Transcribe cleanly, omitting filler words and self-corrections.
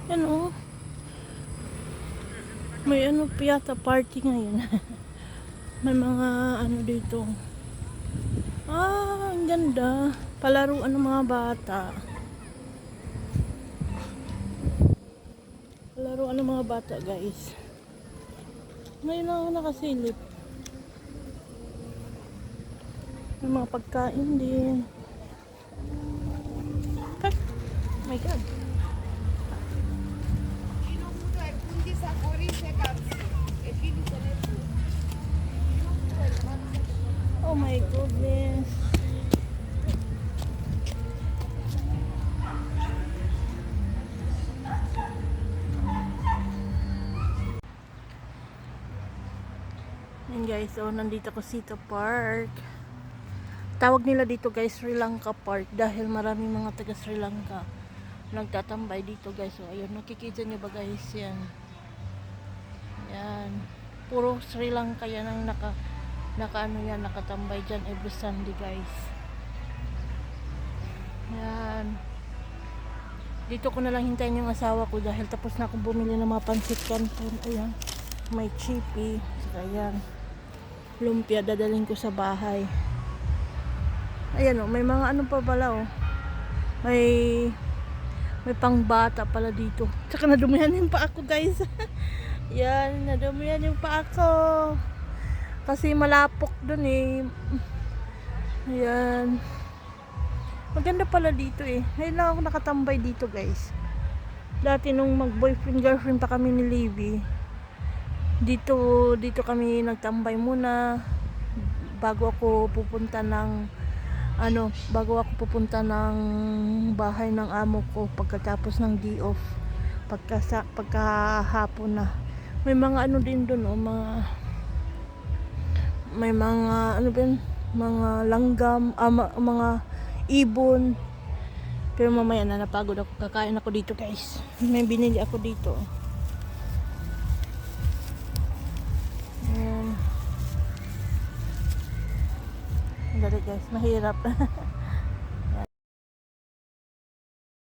Yan oh. May ano piyata party ngayon. May mga ano dito. Ang ganda. Palaruan ng mga bata. Palaruan ng mga bata, guys. Ngayon lang ako nakasilip. May mga pagkain din. Ay, oh my God. Oh my goodness. Yan guys, so nandito ko Sito Park. Tawag nila dito guys Sri Lanka Park dahil maraming mga taga Sri Lanka nagtatambay dito guys. So ayun, nakikita nyo ba guys yan? Yan. Puro Sri Lanka yan ang nakatambay dyan every Sunday guys. Yan. Dito ko na lang hintayin yung asawa ko dahil tapos na akong bumili ng mga pansit canton. Ayan. May chippy. Saka yan. Lumpia dadalhin ko sa bahay. Ayan oh, may mga ano pa pala oh. May pangbata pala dito. Tsaka nadumihan yung pa ako guys. Yan, nadumihan yung pa ako. Kasi malapok dun eh. Ayan. Maganda pala dito eh. Ngayon lang ako nakatambay dito guys. Dati nung mag-boyfriend girlfriend pa kami ni Livy, dito kami nagtambay muna bago ako pupunta ng bahay ng amo ko pagkatapos ng day off, pagkahapon na. May mga ano din doon oh, may mga ano ba yun? Mga langgam, mga ibon. Pero mamaya na napagod ako, kakain ako dito guys. May binili ako dito. Ayan. Dali guys, mahirap.